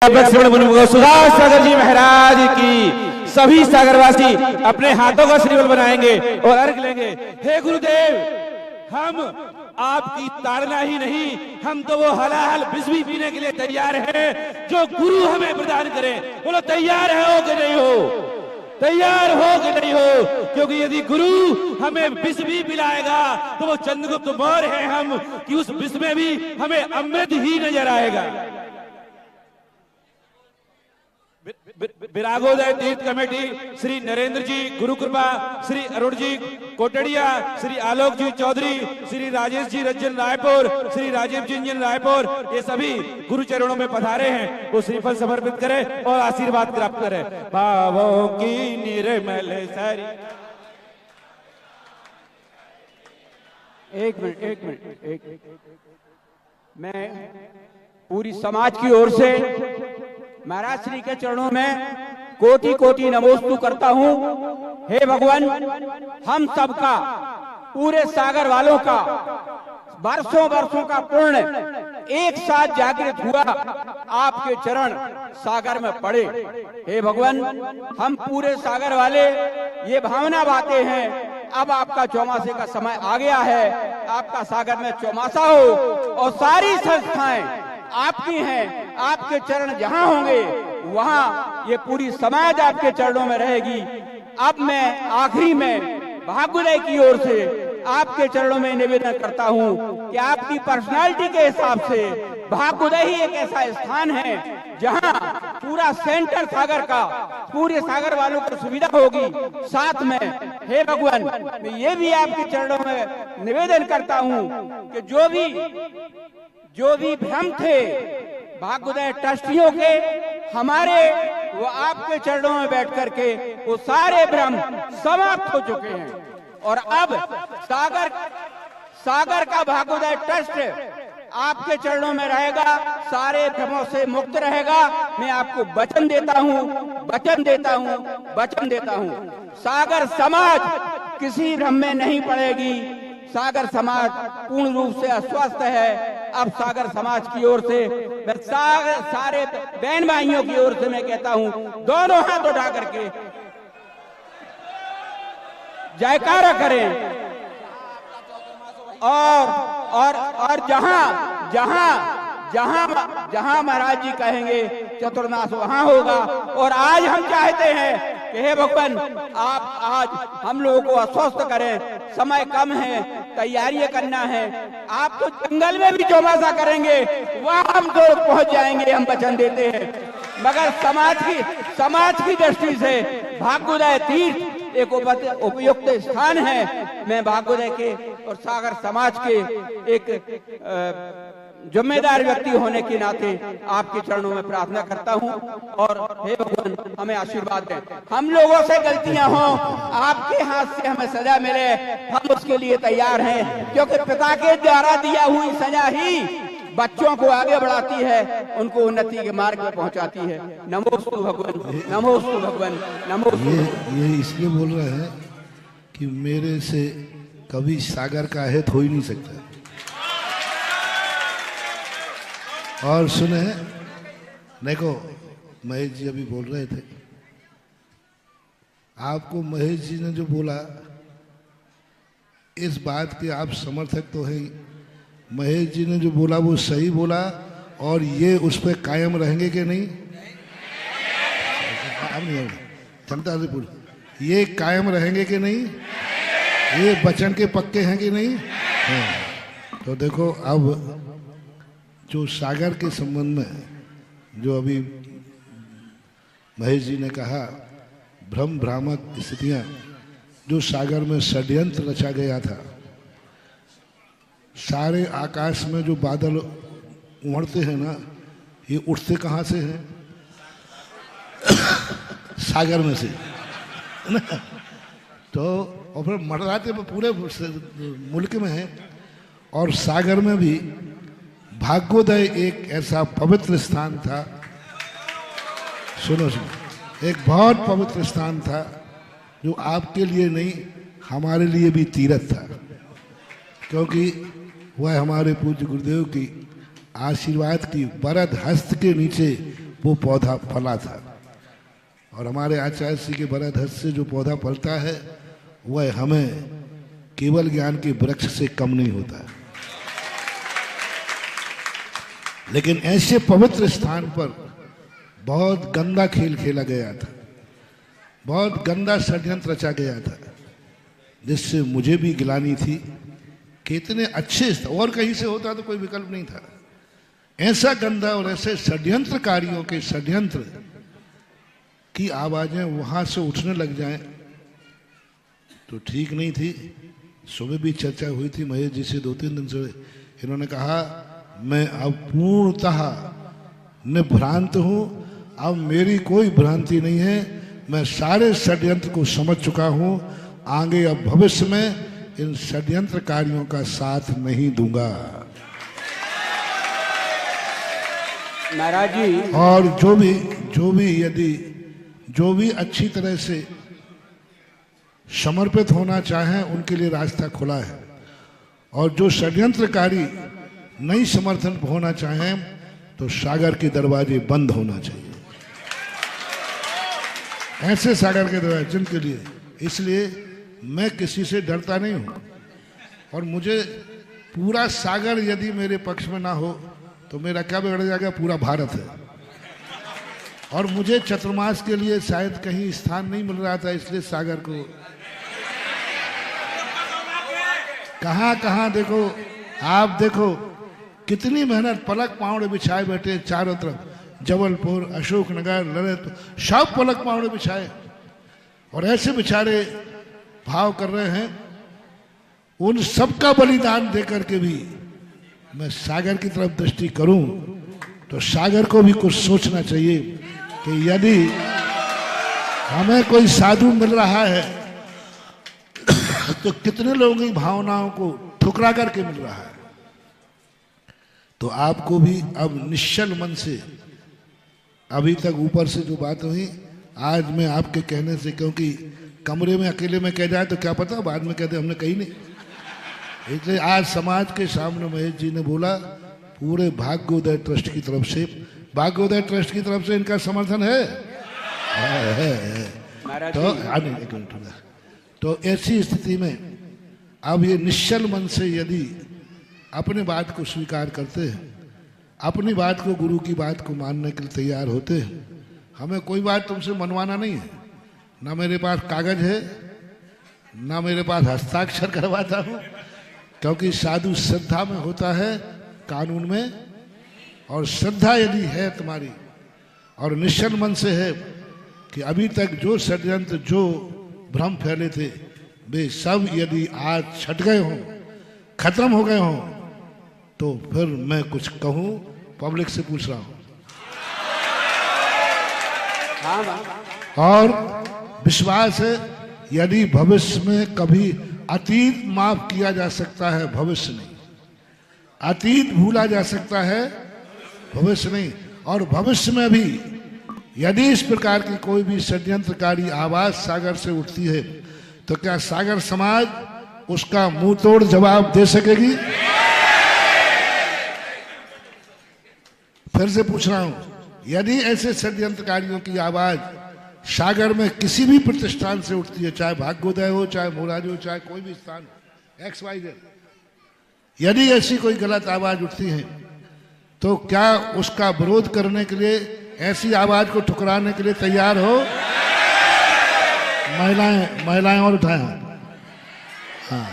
सुभाष सागर जी महाराज की सभी सागरवासी अपने हाथों का श्रीफल बनाएंगे और अर्घ लेंगे। हे गुरुदेव, हम आपकी ताड़ना ही नहीं, हम तो वो हलाहल विष भी पीने के लिए तैयार हैं जो गुरु हमें प्रदान करें। बोलो तैयार हो कि नहीं हो? तैयार हो कि नहीं हो? क्योंकि यदि गुरु हमें विष भी पिलाएगा तो वो चंद्रगुप्त मौर्य है हम कि उस विष में भी हमें अमृत ही नजर आएगा। विरागोदय तीर्थ कमेटी श्री नरेंद्र जी गुरु कृपा, श्री अरुण जी कोटड़िया, श्री आलोक जी चौधरी, श्री राजेश जी रंजन रायपुर, श्री राजीव जी रंजन रायपुर, ये सभी गुरु चरणों में पधारे हैं। वो श्रीफल समर्पित करें और आशीर्वाद प्राप्त करें। भावों की निर्मल सारी। एक मिनट मैं पूरी समाज की ओर से महाराज श्री के चरणों में कोटि कोटि नमोस्तु करता हूँ। हे भगवान, हम सबका, पूरे सागर वालों का वर्षों वर्षों का पुण्य एक साथ जागृत हुआ, आपके चरण सागर में पड़े। हे भगवान, हम पूरे सागर वाले ये भावना बाते हैं, अब आपका चौमासे का समय आ गया है, आपका सागर में चौमासा हो और सारी संस्थाएं आपकी हैं। आपके चरण जहां होंगे वहां ये पूरी समाज आपके चरणों में रहेगी। अब मैं आखिरी में भाग्योदय की ओर से आपके चरणों में निवेदन करता हूं कि आपकी पर्सनालिटी के हिसाब से भाग्योदय ही एक ऐसा स्थान है जहां पूरा सेंटर सागर का, पूरे सागर वालों को सुविधा होगी। साथ में हे भगवान, मैं ये भी आपके चरणों में निवेदन करता हूं कि जो भी भ्रम थे भाग्योदय ट्रस्टियों के, हमारे, वो आपके चरणों में बैठ करके वो सारे भ्रम समाप्त हो चुके हैं। और अब सागर का भाग्योदय ट्रस्ट आपके चरणों में रहेगा, सारे भ्रमों से मुक्त रहेगा। मैं आपको वचन देता हूँ, सागर समाज किसी भ्रम में नहीं पड़ेगी। सागर समाज पूर्ण रूप से अस्वस्थ है। अब सागर समाज की ओर से, मैं सारे बहन भाइयों की ओर से मैं कहता हूँ, दोनों हाथ उठा करके जयकारा करें और जहां महाराज जी कहेंगे चतुर्मास वहां होगा। और आज हम चाहते हैं कि हे भगवान, आप आज हम लोगों को आश्वस्त करें, समय कम है, तैयारियां करना है। आप तो जंगल में भी चौमासा करेंगे, वहां हम तो पहुंच जाएंगे, हम वचन देते हैं। मगर समाज की दृष्टि से भाग्योदय तीर्थ एक उपयुक्त स्थान है। मैं भाग्योदय के और सागर समाज के एक जिम्मेदार व्यक्ति होने के नाते आपके चरणों में प्रार्थना करता हूं। और हे भगवान, हमें आशीर्वाद दें। हम लोगों से गलतियां हों, आपके हाथ से हमें सजा मिले, हम उसके लिए तैयार हैं, क्योंकि पिता के द्वारा दिया हुई सजा ही बच्चों को आगे बढ़ाती है, उनको उन्नति के मार्ग में पहुंचाती है। नमोस्तु भगवान, नमोस्तु भगवान, नमोस्तु। ये इसलिए बोल रहे हैं कि मेरे से कभी सागर का हित हो ही नहीं सकता। और सुने, देखो महेश जी अभी बोल रहे थे, आपको महेश जी ने जो बोला, इस बात के आप समर्थक तो हैं। महेश जी ने जो बोला वो सही बोला, और ये उस पर कायम रहेंगे कि नहीं? जनता से पूछ, ये कायम रहेंगे कि नहीं? ये वचन के पक्के हैं कि नहीं? हाँ। तो देखो, अब जो सागर के संबंध में जो अभी महेश जी ने कहा, भ्रम भ्रामक स्थितियां जो सागर में षड्यंत्र रचा गया था, सारे आकाश में जो बादल उमड़ते हैं ना, ये उठते कहाँ से हैं? सागर में से ना। तो और फिर मंडराते पूरे मुल्क में है। और सागर में भी भाग्योदय एक ऐसा पवित्र स्थान था, सुनो, एक बहुत पवित्र स्थान था, जो आपके लिए नहीं, हमारे लिए भी तीर्थ था। क्योंकि वह हमारे पूज्य गुरुदेव की आशीर्वाद की वरद हस्त के नीचे वो पौधा फला था। और हमारे आचार्य श्री के वरद हस्त से जो पौधा फलता है वह हमें केवल ज्ञान के वृक्ष से कम नहीं होता। लेकिन ऐसे पवित्र स्थान पर बहुत गंदा खेल खेला गया था, बहुत गंदा षड्यंत्र रचा गया था, जिससे मुझे भी गिलानी थी कि इतने अच्छे और कहीं से होता तो कोई विकल्प नहीं था। ऐसा गंदा और ऐसे षड्यंत्रकारियों के षड्यंत्र की आवाजें वहां से उठने लग जाएं तो ठीक नहीं थी। सुबह भी चर्चा हुई थी महेश जी से 2-3 दिन से। इन्होंने कहा मैं अब पूर्णतः निभ्रांत हूं, अब मेरी कोई भ्रांति नहीं है, मैं सारे षड्यंत्र को समझ चुका हूं, आगे अब भविष्य में इन षड्यंत्रकारियों का साथ नहीं दूंगा। महाराज जी, और जो भी अच्छी तरह से समर्पित होना चाहें उनके लिए रास्ता खुला है, और जो षड्यंत्रकारी नहीं समर्थन होना चाहें तो सागर के दरवाजे बंद होना चाहिए। ऐसे सागर के दरवाजे जिनके लिए, इसलिए मैं किसी से डरता नहीं हूं। और मुझे पूरा सागर यदि मेरे पक्ष में ना हो तो मेरा क्या बिगड़ जाएगा, पूरा भारत है। और मुझे चतुर्मास के लिए शायद कहीं स्थान नहीं मिल रहा था, इसलिए सागर को कहां देखो, आप देखो कितनी मेहनत, पलक पावड़े बिछाए बैठे चारों तरफ, जबलपुर, अशोकनगर, ललितपुर, सब पलक पावड़े बिछाए और ऐसे बेचारे भाव कर रहे हैं। उन सबका बलिदान देकर के भी मैं सागर की तरफ दृष्टि करूं तो सागर को भी कुछ सोचना चाहिए कि यदि हमें कोई साधु मिल रहा है तो कितने लोगों की भावनाओं को ठुकरा करके मिल रहा है। तो आपको भी अब निश्चल मन से, अभी तक ऊपर से जो बात हुई, आज मैं आपके कहने से, क्योंकि कमरे में अकेले में कह जाए तो क्या पता बाद में कहते हमने कही नहीं, इसलिए आज समाज के सामने महेश जी ने बोला, पूरे भाग्योदय ट्रस्ट की तरफ से, भाग्योदय ट्रस्ट की तरफ से इनका समर्थन है। तो ऐसी स्थिति में अब ये निश्चल मन से यदि अपने बात को स्वीकार करते हैं, अपनी बात को, गुरु की बात को मानने के लिए तैयार होते हैं, हमें कोई बात तुमसे मनवाना नहीं है। ना मेरे पास कागज है, ना मेरे पास हस्ताक्षर करवाता हूं, क्योंकि साधु श्रद्धा में होता है, कानून में। और श्रद्धा यदि है तुम्हारी और निश्चल मन से है कि अभी तक जो षड्यंत्र, जो भ्रम फैले थे, वे सब यदि आज छट गए हों, खत्म हो गए हों, तो फिर मैं कुछ कहूं, पब्लिक से पूछ रहा हूं। और विश्वास है यदि भविष्य में कभी अतीत माफ किया जा सकता है, भविष्य नहीं। अतीत भूला जा सकता है, भविष्य नहीं। और भविष्य में भी यदि इस प्रकार की कोई भी षड्यंत्रकारी आवाज सागर से उठती है तो क्या सागर समाज उसका मुंह तोड़ जवाब दे सकेगी? फिर से पूछ रहा हूं, यदि ऐसे षड्यंत्रकारियों की आवाज सागर में किसी भी प्रतिष्ठान से उठती है, चाहे भाग्योदय हो, चाहे मोराज हो, चाहे कोई भी स्थान XYZ, यदि ऐसी कोई गलत आवाज उठती है तो क्या उसका विरोध करने के लिए, ऐसी आवाज को ठुकराने के लिए तैयार हो? महिलाएं और उठाएं। हाँ,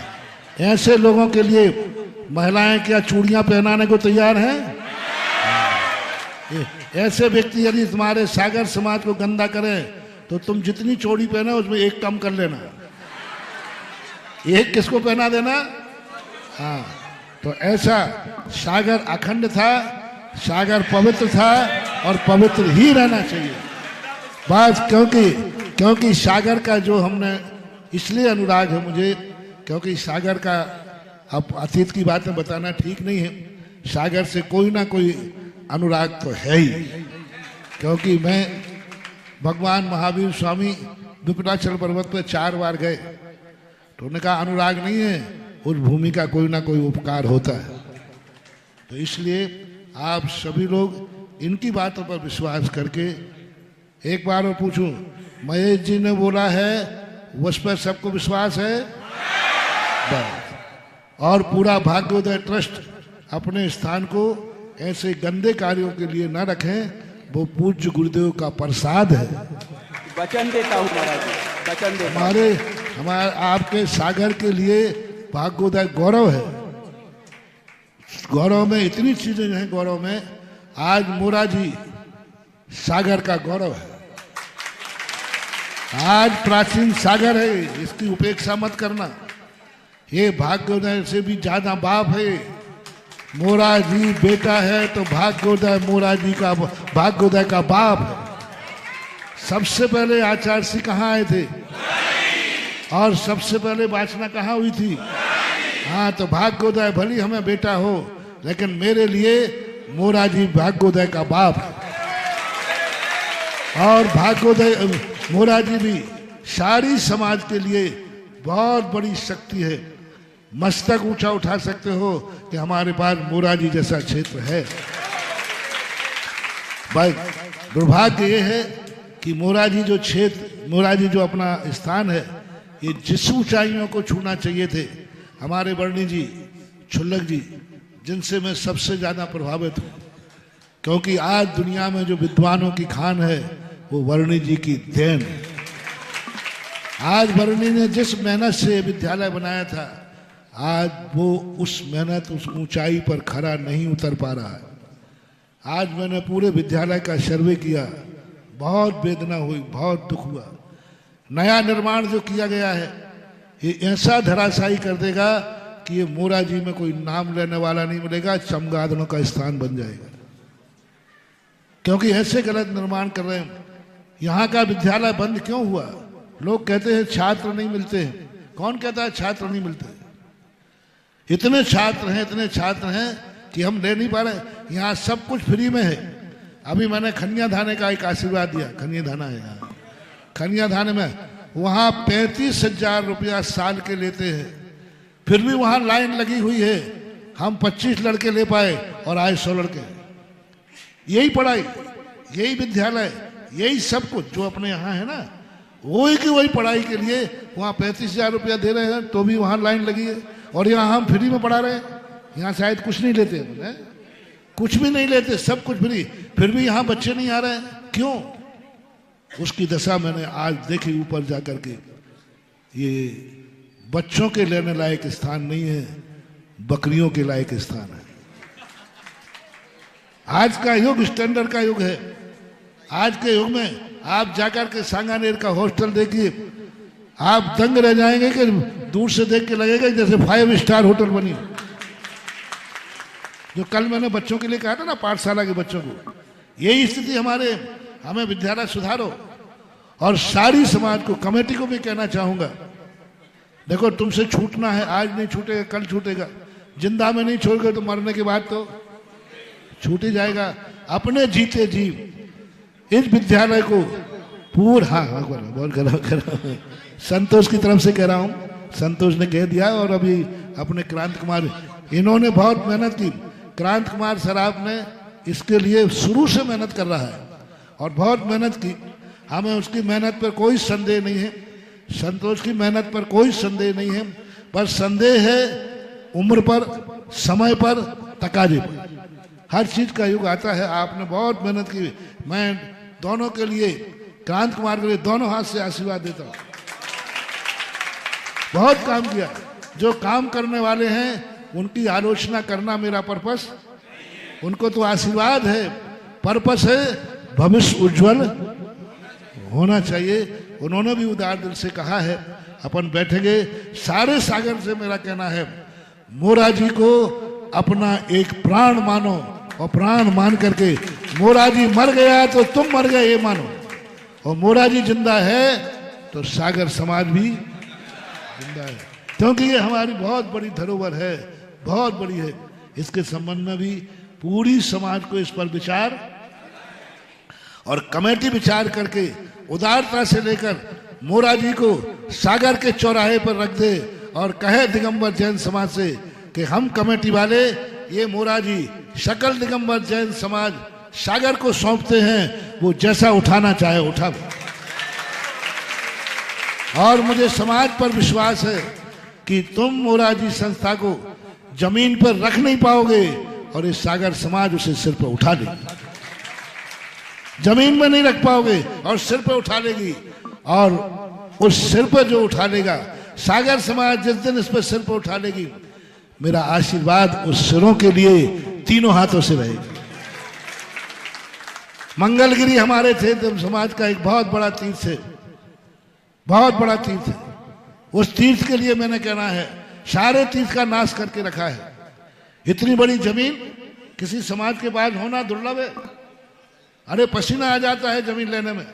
ऐसे लोगों के लिए महिलाएं क्या चूड़ियां पहनाने को तैयार हैं? ऐसे व्यक्ति यदि तुम्हारे सागर समाज को गंदा करें तो तुम जितनी चोड़ी पहने उसमें एक कम कर लेना, एक किसको पहना देना। हाँ, तो ऐसा सागर अखंड था, सागर पवित्र था और पवित्र ही रहना चाहिए। बात क्योंकि सागर का जो हमने, इसलिए अनुराग है मुझे, क्योंकि सागर का, अब अतीत की बातें बताना ठीक नहीं है, सागर से कोई ना कोई अनुराग तो है ही। क्योंकि मैं भगवान महावीर स्वामी विपदाचल पर्वत पर 4 बार गए तो उन्होंने कहा अनुराग नहीं है, उस भूमि का कोई ना कोई उपकार होता है। तो इसलिए आप सभी लोग इनकी बातों पर विश्वास करके एक बार और पूछूं, महेश जी ने बोला है उस पर सबको विश्वास है? बस। और पूरा भाग्योदय ट्रस्ट अपने स्थान को ऐसे गंदे कार्यों के लिए न रखें, वो पूज्य गुरुदेव का प्रसाद है। वचन देता हूँ महाराज जी, वचन देता हूं। हमारे आपके सागर के लिए भाग्योदय गौरव है। गौरव में इतनी चीजें हैं, गौरव में आज मोराजी सागर का गौरव है। आज प्राचीन सागर है, इसकी उपेक्षा मत करना। ये भाग्योदय से भी ज्यादा बाप है। मोराजी बेटा है तो भाग्योदय मोराजी का भाग्योदय का बाप है। सबसे पहले आचार्य सिंह कहाँ आए थे और सबसे पहले वासना कहाँ हुई थी? हाँ, तो भाग्योदय भली हमें बेटा हो, लेकिन मेरे लिए मोराजी भाग्योदय का बाप है। और भाग्योदय मोराजी भी सारी समाज के लिए बहुत बड़ी शक्ति है। मस्तक ऊंचा उठा सकते हो कि हमारे पास मोराजी जैसा क्षेत्र है। भाई दुर्भाग्य ये है कि मोराजी जो क्षेत्र, मोराजी जो अपना स्थान है, ये जिस ऊंचाइयों को छूना चाहिए थे, हमारे वर्णी जी, छुल्लक जी, जिनसे मैं सबसे ज्यादा प्रभावित हूँ, क्योंकि आज दुनिया में जो विद्वानों की खान है वो वर्णी जी की देन है। आज वर्णी ने जिस मेहनत से विद्यालय बनाया था, आज वो उस मेहनत, उस ऊंचाई पर खरा नहीं उतर पा रहा है। आज मैंने पूरे विद्यालय का सर्वे किया, बहुत वेदना हुई, बहुत दुख हुआ। नया निर्माण जो किया गया है ये ऐसा धराशायी कर देगा कि ये मोराजी में कोई नाम लेने वाला नहीं मिलेगा, चमगादड़ों का स्थान बन जाएगा। क्योंकि ऐसे गलत निर्माण कर रहे हैं। यहाँ का विद्यालय बंद क्यों हुआ? लोग कहते हैं छात्र नहीं मिलते हैं। कौन कहता है छात्र नहीं मिलते? इतने छात्र हैं, इतने छात्र हैं कि हम ले नहीं पा रहे। यहाँ सब कुछ फ्री में है। अभी मैंने खनिया धाने का एक आशीर्वाद दिया। खनिया धाना है यहाँ, खनिया धाने में वहाँ 35,000 रुपया साल के लेते हैं, फिर भी वहाँ लाइन लगी हुई है। हम 25 लड़के ले पाए और आए 100 लड़के। यही पढ़ाई, यही विद्यालय, यही सब कुछ जो अपने यहाँ है ना, वही की वही पढ़ाई के लिए वहाँ 35,000 रुपया दे रहे हैं, तो भी वहाँ लाइन लगी है। और यहाँ हम फ्री में पढ़ा रहे हैं। यहाँ शायद कुछ नहीं लेते हैं, कुछ भी नहीं लेते, सब कुछ फ्री, फिर भी यहाँ बच्चे नहीं आ रहे हैं। क्यों? उसकी दशा मैंने आज देखी ऊपर जाकर के। ये बच्चों के लेने लायक स्थान नहीं है, बकरियों के लायक स्थान है। आज का युग स्टैंडर्ड का युग है। आज के युग में आप जाकर के सांगानेर का हॉस्टल देखिए, आप दंग रह जाएंगे कि दूर से देख के लगेगा जैसे 5 स्टार होटल बनी। जो कल मैंने बच्चों के लिए कहा था ना, पाठशाला के बच्चों को, यही स्थिति हमें विद्यालय सुधारो। और सारी समाज को, कमेटी को भी कहना चाहूंगा, देखो तुमसे छूटना है, आज नहीं छूटेगा, कल छूटेगा। जिंदा में नहीं छोड़ गए तो मरने के बाद तो छूट ही जाएगा। अपने जीते जीव इस विद्यालय को पूरा, हाँ बहुत करो, संतोष की तरफ से कह रहा हूँ, संतोष ने कह दिया। और अभी अपने क्रांत कुमार, इन्होंने बहुत मेहनत की। क्रांत कुमार सराफ ने इसके लिए शुरू से मेहनत कर रहा है और बहुत मेहनत की। हमें उसकी मेहनत पर कोई संदेह नहीं है, संतोष की मेहनत पर कोई संदेह नहीं है, पर संदेह है उम्र पर, समय पर, तकाजे पर। हर चीज का युग आता है। आपने बहुत मेहनत की। मैं दोनों के लिए, क्रांत कुमार के लिए दोनों हाथ से आशीर्वाद देता हूँ। बहुत काम किया। जो काम करने वाले हैं उनकी आलोचना करना मेरा पर्पस, उनको तो आशीर्वाद है, पर्पस है भविष्य उज्जवल होना चाहिए। उन्होंने भी उदार दिल से कहा है। अपन बैठेंगे, सारे सागर से मेरा कहना है, मोराजी को अपना एक प्राण मानो और प्राण मान करके, मोराजी मर गया तो तुम मर गए ये मानो, और मोराजी जिंदा है तो सागर समाज भी जिंदा है। क्योंकि ये हमारी बहुत बड़ी धरोहर है, बहुत बड़ी है। इसके संबंध में भी पूरी समाज को इस पर विचार, और कमेटी विचार करके उदारता से लेकर मोराजी को सागर के चौराहे पर रख दे और कहे दिगंबर जैन समाज से कि हम कमेटी वाले ये मोराजी सकल दिगंबर जैन समाज सागर को सौंपते हैं, वो जैसा उठाना चाहे उठा। और मुझे समाज पर विश्वास है कि तुम मोरारजी संस्था को जमीन पर रख नहीं पाओगे और इस सागर समाज उसे सिर पर उठा लेगी। जमीन में नहीं रख पाओगे और सिर पर उठा लेगी, और उस सिर पर जो उठा लेगा सागर समाज, जिस दिन इस पर सिर पर उठा लेगी, मेरा आशीर्वाद उस सिरों के लिए तीनों हाथों से रहेगा। मंगलगिरी हमारे थे तो समाज का एक बहुत बड़ा तीर्थ है, बहुत बड़ा तीर्थ है। उस तीर्थ के लिए मैंने कहना है, सारे तीर्थ का नाश करके रखा है। इतनी बड़ी जमीन किसी समाज के पास होना दुर्लभ है। अरे पसीना आ जाता है जमीन लेने में।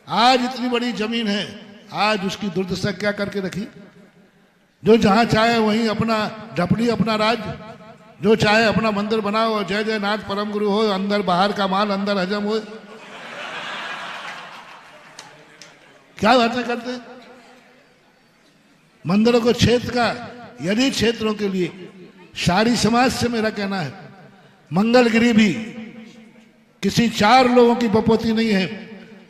आज इतनी बड़ी जमीन है, आज उसकी दुर्दशा क्या करके रखी। जो जहां चाहे वहीं अपना झपड़ी, अपना राज, जो चाहे अपना मंदिर बनाओ और जय जय नाथ परम गुरु हो, अंदर बाहर का माल अंदर हजम हो। क्या बातें करते हैं। मंदिरों को क्षेत्र का, यदि क्षेत्रों के लिए सारी समाज से मेरा कहना है, मंगलगिरी भी किसी 4 लोगों की बपोती नहीं है,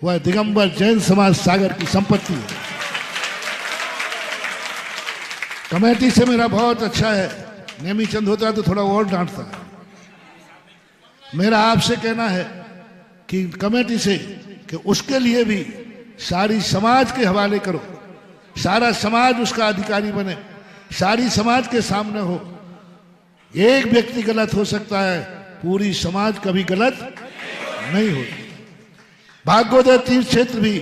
वह दिगंबर जैन समाज सागर की संपत्ति है। कमेटी से मेरा बहुत अच्छा है। नेमी चंद होता तो थोड़ा और डांटता। मेरा आपसे कहना है कि कमेटी से कि उसके लिए भी सारी समाज के हवाले करो, सारा समाज उसका अधिकारी बने, सारी समाज के सामने हो। एक व्यक्ति गलत हो सकता है, पूरी समाज कभी गलत नहीं हो। भाग्योदय तीर्थ क्षेत्र भी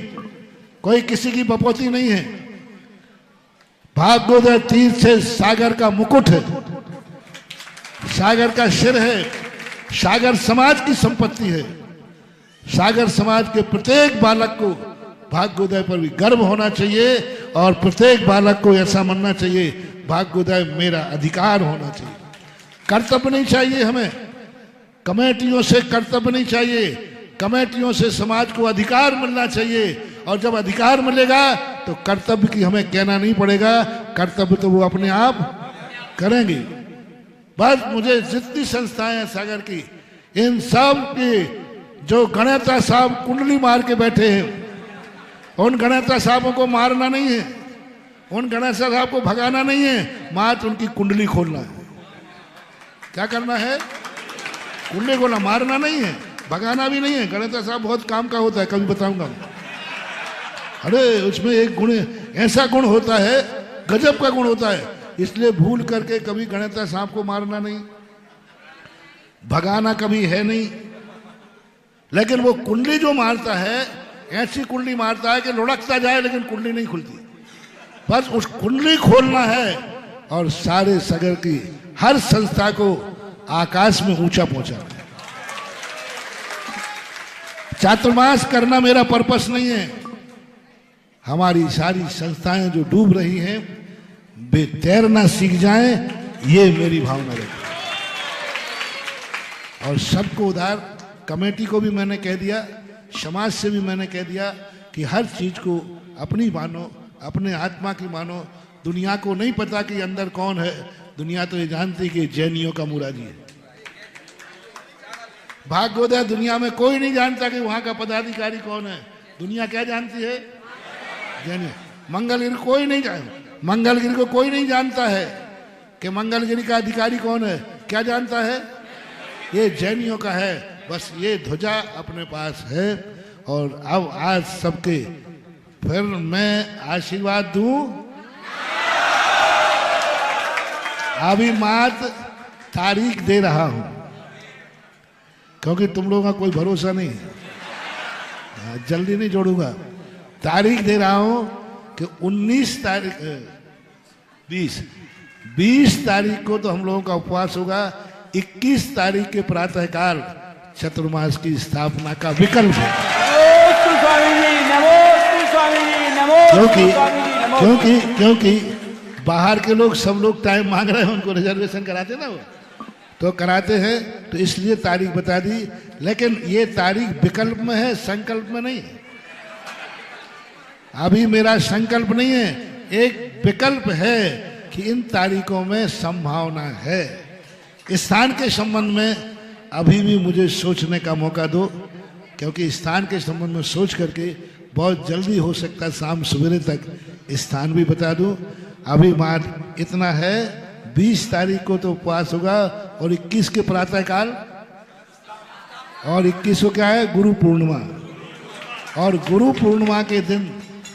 कोई किसी की बपोती नहीं है। भाग्योदय तीर्थ से सागर का मुकुट है, सागर का सिर है, सागर समाज की संपत्ति है। सागर समाज के प्रत्येक बालक को भाग्योदय पर भी गर्व होना चाहिए और प्रत्येक बालक को ऐसा मानना चाहिए भाग्योदय मेरा अधिकार होना चाहिए। कर्तव्य नहीं चाहिए हमें, कमेटियों से कर्तव्य नहीं चाहिए, कमेटियों से समाज को अधिकार मिलना चाहिए। और जब अधिकार मिलेगा तो कर्तव्य की हमें कहना नहीं पड़ेगा, कर्तव्य तो वो अपने आप करेंगे। बस मुझे जितनी संस्थाएं हैं सागर की, इन सब के जो गणेता साहब कुंडली मार के बैठे हैं, उन गणेता साहबों को मारना नहीं है, उन गणेता साहब को भगाना नहीं है, मात्र उनकी कुंडली खोलना है। क्या करना है? कुंडली खोलना, मारना नहीं है, भगाना भी नहीं है। गणेता साहब बहुत काम का होता है, कभी बताऊंगा। अरे उसमें एक गुण, ऐसा गुण होता है, गजब का गुण होता है। इसलिए भूल करके कभी गणेता साहब को मारना नहीं, भगाना कभी है नहीं। लेकिन वो कुंडली जो मारता है, ऐसी कुंडली मारता है कि लुढ़कता जाए लेकिन कुंडली नहीं खुलती। बस उस कुंडली खोलना है और सारे सागर की हर संस्था को आकाश में ऊंचा पहुंचाना है। चातुर्मास करना मेरा पर्पस नहीं है। हमारी सारी संस्थाएं जो डूब रही हैं, वे तैरना सीख जाएं, ये मेरी भावना है। और सबको उधार, कमेटी को भी मैंने कह दिया, समाज से भी मैंने कह दिया कि हर चीज को अपनी मानो, अपने आत्मा की मानो। दुनिया को नहीं पता कि अंदर कौन है, दुनिया तो ये जानती कि जैनियों का मुरारी है। भाग्योदय दुनिया में कोई नहीं जानता कि वहां का पदाधिकारी कौन है। दुनिया क्या जानती है? जैनी। मंगलगिरी कोई नहीं जानता, मंगलगिरी को कोई नहीं जानता है कि मंगलगिरी का अधिकारी कौन है। क्या जानता है? ये जैनियों का है। बस ये ध्वजा अपने पास है। और अब आज सबके फिर मैं आशीर्वाद दूं। अभी मात्र तारीख दे रहा हूं क्योंकि तुम लोगों का कोई भरोसा नहीं है, जल्दी नहीं जोड़ूंगा। तारीख दे रहा हूं कि 19 तारीख 20 तारीख को तो हम लोगों का उपवास होगा। 21 तारीख के प्रातःकाल चतुर्मास की स्थापना का विकल्प है। क्योंकि बाहर के लोग सब लोग टाइम मांग रहे हैं, उनको रिजर्वेशन कराते ना, वो तो कराते हैं, तो इसलिए तारीख बता दी। लेकिन ये तारीख विकल्प में है, संकल्प में नहीं है। अभी मेरा संकल्प नहीं है, एक विकल्प है कि इन तारीखों में संभावना है। स्थान के संबंध में अभी भी मुझे सोचने का मौका दो, क्योंकि स्थान के संबंध में सोच करके बहुत जल्दी हो सकता है शाम सवेरे तक स्थान भी बता दूं। अभी मान इतना है, 20 तारीख को तो उपवास होगा और 21 के प्रातःकाल, और 21 को क्या है, गुरु पूर्णिमा। और गुरु पूर्णिमा के दिन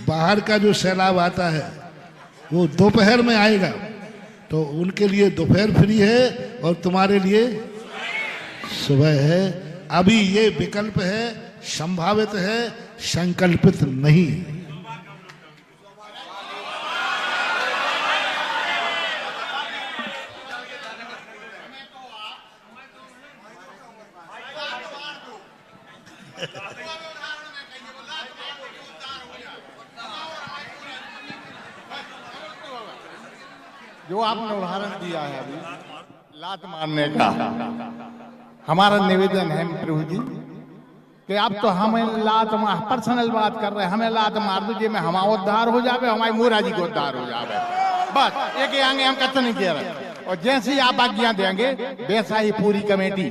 बाहर का जो सैलाब आता है वो दोपहर में आएगा, तो उनके लिए दोपहर फ्री है और तुम्हारे लिए सुबह है। अभी ये विकल्प है, संभावित है, संकल्पित नहीं। जो आपने उदाहरण दिया है अभी लात मारने का, हमारा निवेदन है प्रभु जी कि आप तो हमें लात मार, पर्सनल बात कर रहे हैं, हमें लात मार दीजिए, में हमारा उद्धार हो जावे, हमारी मोरा जी को उद्धार हो जावे, बस एक आगे हम कत नहीं कह रहे। और जैसे ही आप आज्ञा देंगे वैसा ही पूरी कमेटी,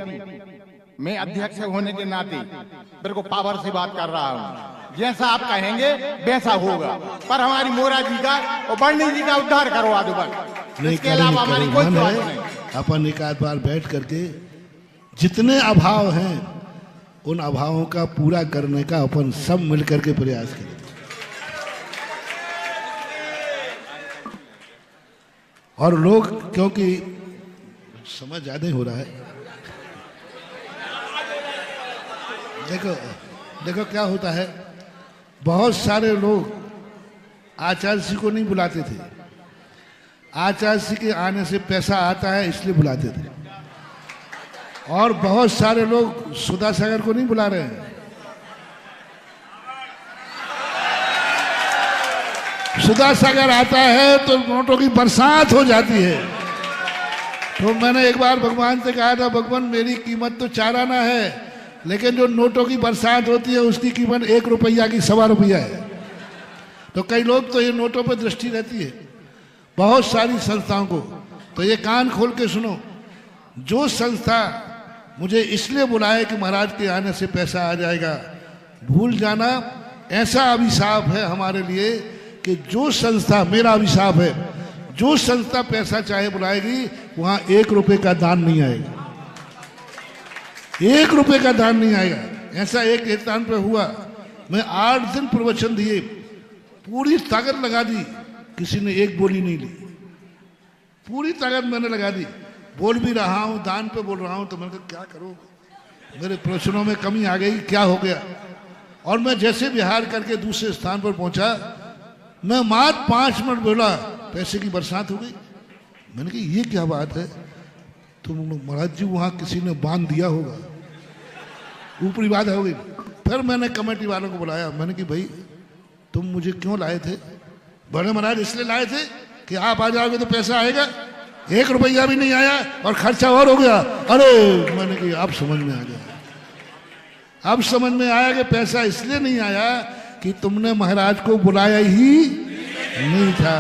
मैं अध्यक्ष होने के नाते मेरे को पावर से बात कर रहा हूँ, जैसा आप कहेंगे वैसा होगा, पर हमारी मोरा जी का और बर्णी जी का उद्धार करवा दो बस, इसके अलावा हमारी कोई बात नहीं। अपन एक आध बार बैठ करके जितने अभाव हैं उन अभावों का पूरा करने का अपन सब मिलकर के प्रयास करें। और लोग, क्योंकि समय ज्यादा ही हो रहा है, देखो देखो क्या होता है, बहुत सारे लोग आचार्य जी को नहीं बुलाते थे, आचार्य जी के आने से पैसा आता है इसलिए बुलाते थे, और बहुत सारे लोग सुधा सागर को नहीं बुला रहे हैं। सुधा सागर आता है तो नोटों की बरसात हो जाती है। तो मैंने एक बार भगवान से कहा था, भगवान मेरी कीमत तो 4 आना है, लेकिन जो नोटों की बरसात होती है उसकी कीमत 1 रुपया की 1.25 रुपया है। तो कई लोग तो ये नोटों पर दृष्टि रहती है बहुत सारी संस्थाओं को। तो ये कान खोल के सुनो, जो संस्था मुझे इसलिए बुलाए कि महाराज के आने से पैसा आ जाएगा, भूल जाना, ऐसा अभिशाप है हमारे लिए कि जो संस्था, मेरा अभिशाप है, जो संस्था पैसा चाहे बुलाएगी वहां 1 रुपए का दान नहीं आएगा, 1 रुपए का दान नहीं आएगा। ऐसा एक स्थान पे हुआ, मैं 8 दिन प्रवचन दिए, पूरी ताकत लगा दी, किसी ने एक बोली नहीं ली, पूरी ताकत मैंने लगा दी, बोल भी रहा हूं, दान पे बोल रहा हूं। तो मैंने कहा क्या करूं, मेरे प्रवचनों में कमी आ गई, क्या हो गया। और मैं जैसे विहार करके दूसरे स्थान पर पहुंचा, मैं मात्र 5 मिनट बोला, पैसे की बरसात हो गई। मैंने कहा ये क्या बात है, तो महाराज जी वहां किसी ने बांध दिया होगा, ऊपरी बात हो गई। फिर मैंने कमेटी वालों को बुलाया, मैंने कहा भाई तुम मुझे क्यों लाए थे? बड़े महाराज इसलिए लाए थे कि आप आ जाओगे तो पैसा आएगा, 1 रुपया भी नहीं आया और खर्चा और हो गया। अरे मैंने कहा अब समझ में आ गया, अब समझ में आया कि पैसा इसलिए नहीं आया कि तुमने महाराज को बुलाया ही नहीं था।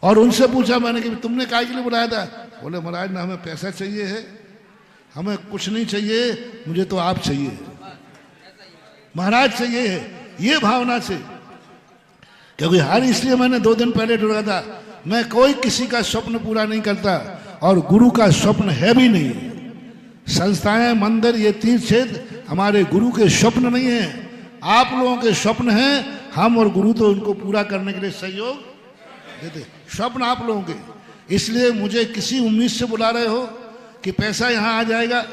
और उनसे पूछा मैंने कि तुमने काय के लिए बुलाया था? बोले महाराज ना हमें पैसा चाहिए है, हमें कुछ नहीं चाहिए, मुझे तो आप चाहिए, महाराज चाहिए है, ये भावना से। क्योंकि हर इसलिए मैंने 2 दिन पहले ढूंढा था, मैं कोई किसी का स्वप्न पूरा नहीं करता और गुरु का स्वप्न है भी नहीं। संस्थाएं, मंदिर, ये तीर्थ क्षेत्र हमारे गुरु के स्वप्न नहीं है, आप लोगों के स्वप्न हैं। हम और गुरु तो उनको पूरा करने के लिए सहयोग देते, स्वप्न आप लोगों के। इसलिए मुझे किसी उम्मीद से बुला रहे हो कि पैसा यहाँ आ जाएगा।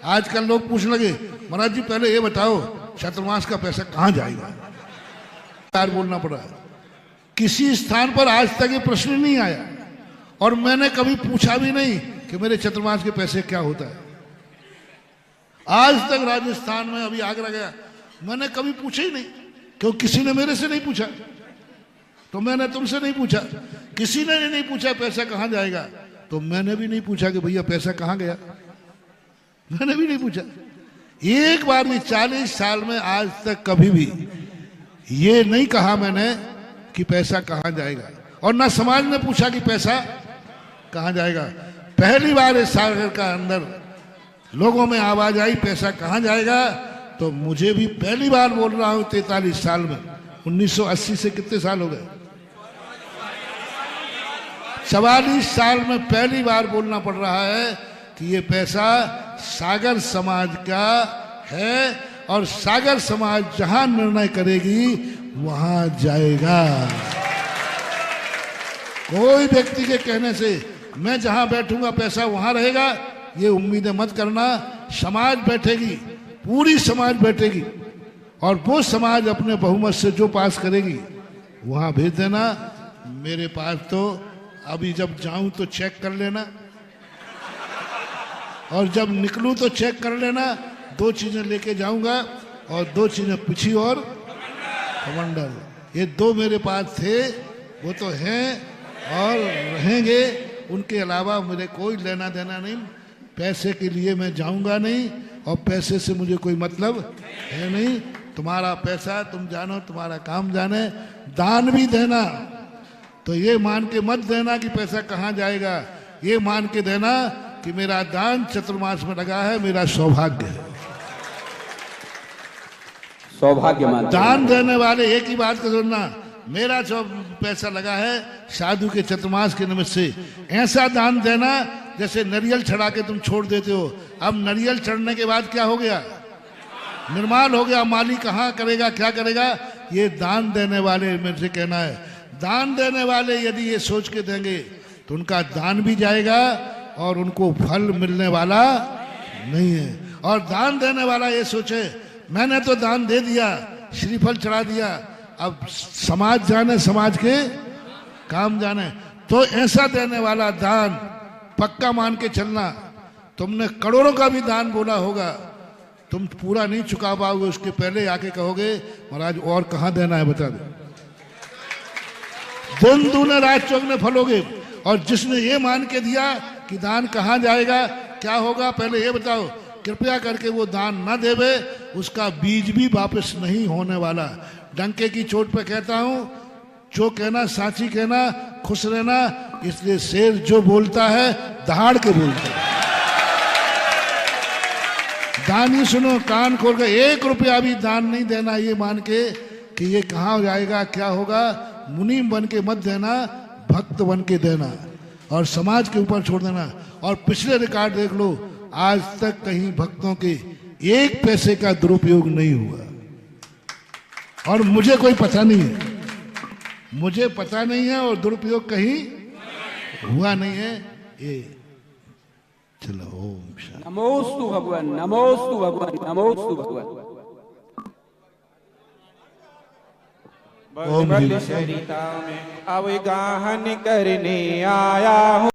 आजकल लोग पूछने लगे, महाराज जी पहले ये बताओ चातुर्मास का पैसा कहाँ जाएगा? यार बोलना पड़ा, किसी स्थान पर आज तक ये प्रश्न नहीं आया और मैंने कभी पूछा भी नहीं कि मेरे चतुर्मास के पैसे क्या होता है। आज तक राजस्थान में, अभी आगरा गया, मैंने कभी पूछा ही नहीं, क्यों किसी ने मेरे से नहीं पूछा, तो मैंने तुमसे नहीं पूछा, किसी ने नहीं पूछा पैसा कहाँ जाएगा, तो मैंने भी नहीं पूछा कि भैया पैसा कहाँ गया, मैंने भी नहीं पूछा। एक बार भी 40 साल में आज तक कभी भी ये नहीं कहा मैंने कि पैसा कहाँ जाएगा, और ना समाज ने पूछा कि पैसा कहाँ जाएगा। पहली बार इस सागर का अंदर लोगों में आवाज आई पैसा कहां जाएगा, तो मुझे भी पहली बार बोल रहा हूं 43 साल में, 1980 से कितने साल हो गए, 44 साल में पहली बार बोलना पड़ रहा है कि ये पैसा सागर समाज का है और सागर समाज जहां निर्णय करेगी वहां जाएगा। कोई व्यक्ति के कहने से मैं जहां बैठूंगा पैसा वहां रहेगा, ये उम्मीदें मत करना। समाज बैठेगी, पूरी समाज बैठेगी और वो समाज अपने बहुमत से जो पास करेगी वहां भेज देना। मेरे पास तो अभी जब जाऊं तो चेक कर लेना और जब निकलूं तो चेक कर लेना। 2 चीजें लेके जाऊंगा और 2 चीजें पीछे और कमंडल, ये 2 मेरे पास थे, वो तो हैं और रहेंगे। उनके अलावा मुझे कोई लेना देना नहीं। पैसे के लिए मैं जाऊंगा नहीं और पैसे से मुझे कोई मतलब है नहीं। तुम्हारा पैसा तुम जानो, तुम्हारा काम जाने। दान भी देना तो ये मान के मत देना कि पैसा कहाँ जाएगा, ये मान के देना कि मेरा दान चतुर्मास में लगा है, मेरा सौभाग्य है। सौभाग्य मानते हैं। दान देने वाले एक ही बात को सुनना, मेरा जो पैसा लगा है साधु के चतुर्मास के निमित्त से, ऐसा दान देना जैसे नारियल चढ़ा के तुम छोड़ देते हो। अब नारियल चढ़ने के बाद क्या हो गया, निर्माण हो गया। माली कहाँ करेगा, क्या करेगा, ये दान देने वाले मेरे से कहना है। दान देने वाले यदि ये सोच के देंगे तो उनका दान भी जाएगा और उनको फल मिलने वाला नहीं है। और दान देने वाला ये सोचे मैंने तो दान दे दिया, श्रीफल चढ़ा दिया, अब समाज जाने, समाज के काम जाने। तो ऐसा देने वाला दान पक्का मान के चलना। तुमने करोड़ों का भी दान बोला होगा, तुम पूरा नहीं चुका पाओगे, उसके पहले आके कहोगे महाराज और कहाँ देना है बता दो। दिन दूने रात चौगने फलोगे। और जिसने ये मान के दिया कि दान कहाँ जाएगा, क्या होगा, पहले ये बताओ। कृपया करके वो दान न देवे, उसका बीज भी वापस नहीं होने वाला। डंके की चोट पे कहता हूं, जो कहना साची कहना, खुश रहना। इसलिए शेर जो बोलता है दहाड़ के बोलता है। दान ही सुनो, कान खोल कर। 1 रुपया भी दान नहीं देना ये मान के कि ये कहाँ जाएगा, क्या होगा। मुनीम बन के मत देना, भक्त बन के देना और समाज के ऊपर छोड़ देना। और पिछले रिकॉर्ड देख लो, आज तक कहीं भक्तों के 1 पैसे का दुरुपयोग नहीं हुआ। और मुझे कोई पता नहीं है, मुझे पता नहीं है और दुरुपयोग कहीं हुआ नहीं है। ये चलो ओम शांति। नमोस्तु भगवान, नमोस्तु भगवान, नमोस्तु भगवान। बल्ले बल्ले शरीता में अवगाहन करने आया हूँ।